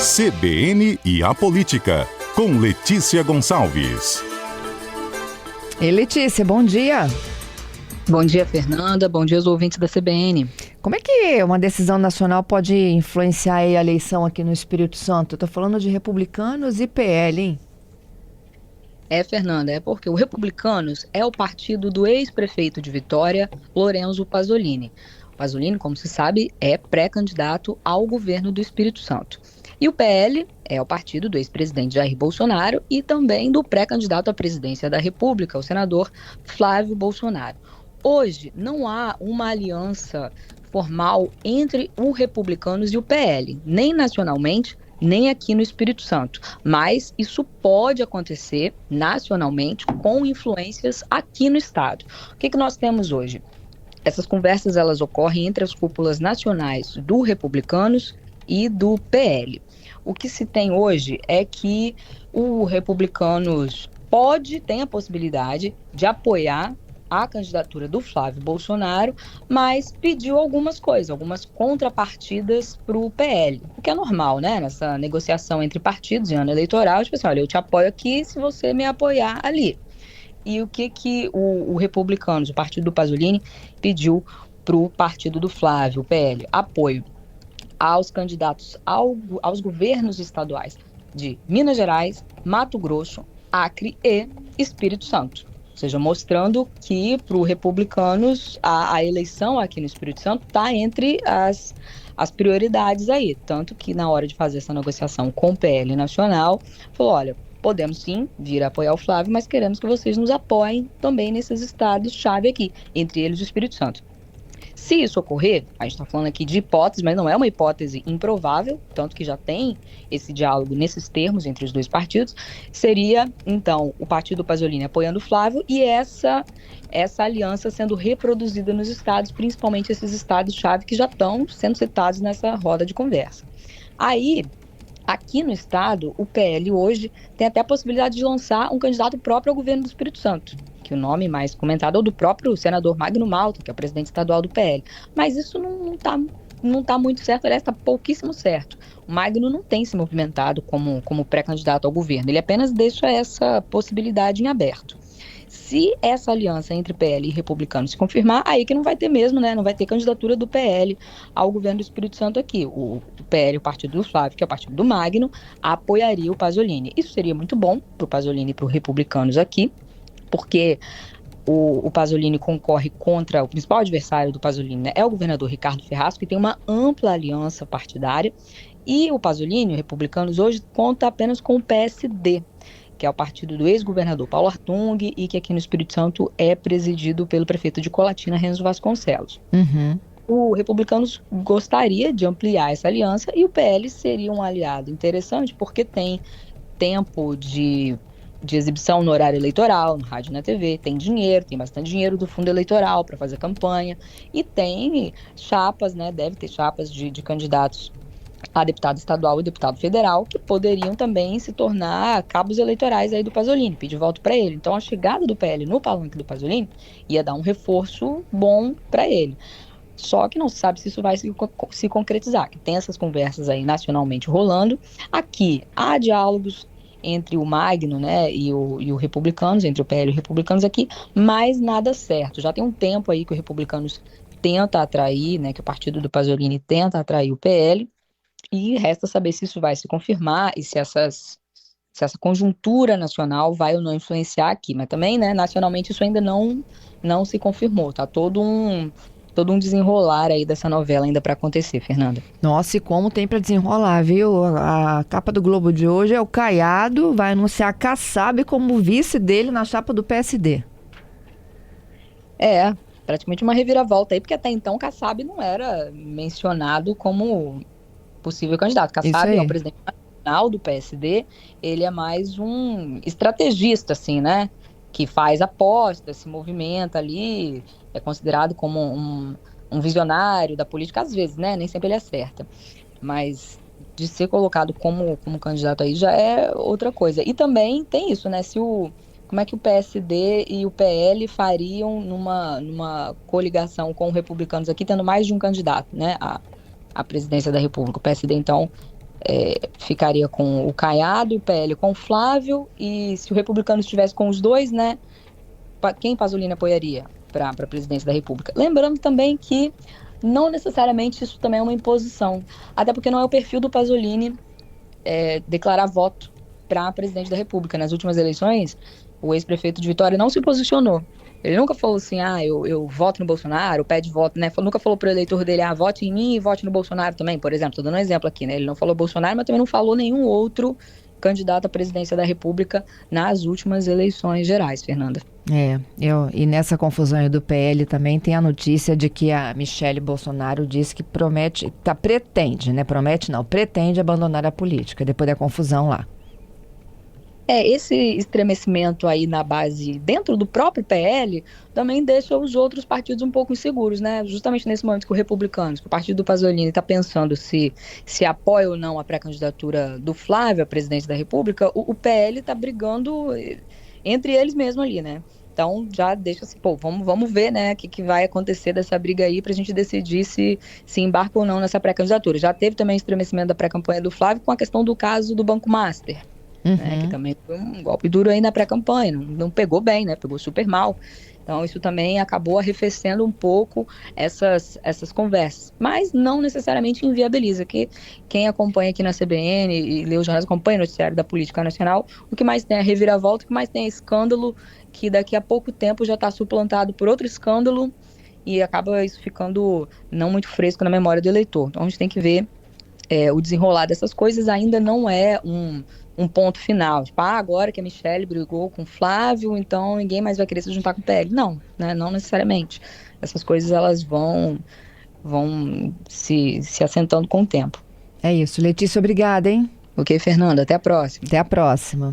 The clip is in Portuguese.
CBN e a Política, com Letícia Gonçalves. E Letícia, bom dia. Bom dia, Fernanda. Bom dia aos ouvintes da CBN. Como é que uma decisão nacional pode influenciar a eleição aqui no Espírito Santo? Eu tô falando de Republicanos e PL, hein? Fernanda, é porque o Republicanos é o partido do ex-prefeito de Vitória, Lorenzo Pasolini. O Pasolini, como se sabe, é pré-candidato ao governo do Espírito Santo. E o PL é o partido do ex-presidente Jair Bolsonaro e também do pré-candidato à presidência da República, o senador Flávio Bolsonaro. Hoje, não há uma aliança formal entre o Republicanos e o PL, nem nacionalmente, nem aqui no Espírito Santo. Mas isso pode acontecer nacionalmente com influências aqui no estado. O que nós temos hoje? Essas conversas elas ocorrem entre as cúpulas nacionais do Republicanos e do PL. O que se tem hoje é que o Republicanos tem a possibilidade de apoiar a candidatura do Flávio Bolsonaro, mas pediu algumas coisas, algumas contrapartidas para o PL, o que é normal, né? Nessa negociação entre partidos em ano eleitoral, tipo assim, olha, eu te apoio aqui se você me apoiar ali. E o que o Republicanos, o partido do Pasolini, pediu para o partido do Flávio, o PL? Apoio aos candidatos aos governos estaduais de Minas Gerais, Mato Grosso, Acre e Espírito Santo. Ou seja, mostrando que para os republicanos a eleição aqui no Espírito Santo está entre as prioridades aí. Tanto que na hora de fazer essa negociação com o PL Nacional, falou, olha, podemos sim vir a apoiar o Flávio, mas queremos que vocês nos apoiem também nesses estados-chave aqui, entre eles o Espírito Santo. Se isso ocorrer, a gente está falando aqui de hipótese, mas não é uma hipótese improvável, tanto que já tem esse diálogo nesses termos entre os dois partidos, seria, então, o partido do Pasolini apoiando o Flávio e essa aliança sendo reproduzida nos estados, principalmente esses estados-chave que já estão sendo citados nessa roda de conversa. Aí, aqui no estado, o PL hoje tem até a possibilidade de lançar um candidato próprio ao governo do Espírito Santo, que o nome mais comentado é o do próprio senador Magno Malta, que é o presidente estadual do PL. Mas isso não tá muito certo, aliás, está pouquíssimo certo. O Magno não tem se movimentado como pré-candidato ao governo, ele apenas deixa essa possibilidade em aberto. Se essa aliança entre PL e republicanos se confirmar, aí que não vai ter mesmo, né? Não vai ter candidatura do PL ao governo do Espírito Santo aqui. O PL, o partido do Flávio, que é o partido do Magno, apoiaria o Pasolini. Isso seria muito bom para o Pasolini e para os republicanos aqui, porque o Pasolini concorre contra o principal adversário do Pasolini, né? É o governador Ricardo Ferraz, que tem uma ampla aliança partidária, e o Pasolini, os republicanos, hoje conta apenas com o PSD, que é o partido do ex-governador Paulo Artung e que aqui no Espírito Santo é presidido pelo prefeito de Colatina, Renzo Vasconcelos. Uhum. O Republicanos gostaria de ampliar essa aliança e o PL seria um aliado interessante porque tem tempo de exibição no horário eleitoral, no rádio e na TV, tem dinheiro, tem bastante dinheiro do fundo eleitoral para fazer campanha e tem chapas, né? Deve ter chapas de candidatos a deputado estadual e deputado federal, que poderiam também se tornar cabos eleitorais aí do Pasolini, pedir voto para ele. Então, a chegada do PL no palanque do Pasolini ia dar um reforço bom para ele. Só que não se sabe se isso vai se concretizar, que tem essas conversas aí nacionalmente rolando. Aqui, há diálogos entre o Magno, né, e o Republicanos, entre o PL e o Republicanos aqui, mas nada certo. Já tem um tempo aí que o Republicanos tenta atrair, né, que o partido do Pasolini tenta atrair o PL, e resta saber se isso vai se confirmar e se essa conjuntura nacional vai ou não influenciar aqui. Mas também, né, nacionalmente isso ainda não se confirmou. Tá todo um desenrolar aí dessa novela ainda para acontecer, Fernanda. Nossa, e como tem para desenrolar, viu? A capa do Globo de hoje é o Caiado vai anunciar Kassab como vice dele na chapa do PSD. É, praticamente uma reviravolta aí, porque até então Kassab não era mencionado como possível candidato. Kassab é o presidente nacional do PSD, ele é mais um estrategista, assim, né? Que faz apostas, se movimenta ali, é considerado como um visionário da política, às vezes, né? Nem sempre ele acerta. Mas de ser colocado como candidato aí já é outra coisa. E também tem isso, né? Como é que o PSD e o PL fariam numa coligação com os republicanos aqui, tendo mais de um candidato, né? A presidência da República. O PSD, então, ficaria com o Caiado, o PL com o Flávio, e se o republicano estivesse com os dois, né, quem Pasolini apoiaria para a presidência da República? Lembrando também que não necessariamente isso também é uma imposição, até porque não é o perfil do Pasolini declarar voto para presidente da República. Nas últimas eleições, o ex-prefeito de Vitória não se posicionou. Ele nunca falou assim, eu voto no Bolsonaro, pede voto, né? Nunca falou para o eleitor dele, vote em mim e vote no Bolsonaro também, por exemplo. Estou dando um exemplo aqui, né? Ele não falou Bolsonaro, mas também não falou nenhum outro candidato à presidência da República nas últimas eleições gerais, Fernanda. E nessa confusão aí do PL também tem a notícia de que a Michele Bolsonaro disse que pretende abandonar a política depois da confusão lá. Esse estremecimento aí na base, dentro do próprio PL, também deixa os outros partidos um pouco inseguros, né? Justamente nesse momento que o Republicanos, que o partido do Pasolini está pensando se apoia ou não a pré-candidatura do Flávio à presidência da República, o PL está brigando entre eles mesmos ali, né? Então já deixa assim, vamos ver, né, o que vai acontecer dessa briga aí pra gente decidir se embarca ou não nessa pré-candidatura. Já teve também estremecimento da pré-campanha do Flávio com a questão do caso do Banco Master. Que também foi um golpe duro aí na pré-campanha, não pegou bem, né? Pegou super mal. Então isso também acabou arrefecendo um pouco essas conversas, mas não necessariamente inviabiliza, que quem acompanha aqui na CBN e lê os jornais, acompanha o noticiário da política nacional, o que mais tem é reviravolta, o que mais tem é escândalo, que daqui a pouco tempo já está suplantado por outro escândalo e acaba isso ficando não muito fresco na memória do eleitor. Então a gente tem que ver o desenrolar dessas coisas. Ainda não é um ponto final, tipo, agora que a Michele brigou com o Flávio, então ninguém mais vai querer se juntar com o PL. Não, né? Não necessariamente. Essas coisas elas vão se assentando com o tempo. É isso. Letícia, obrigada, hein? Ok, Fernanda, até a próxima. Até a próxima.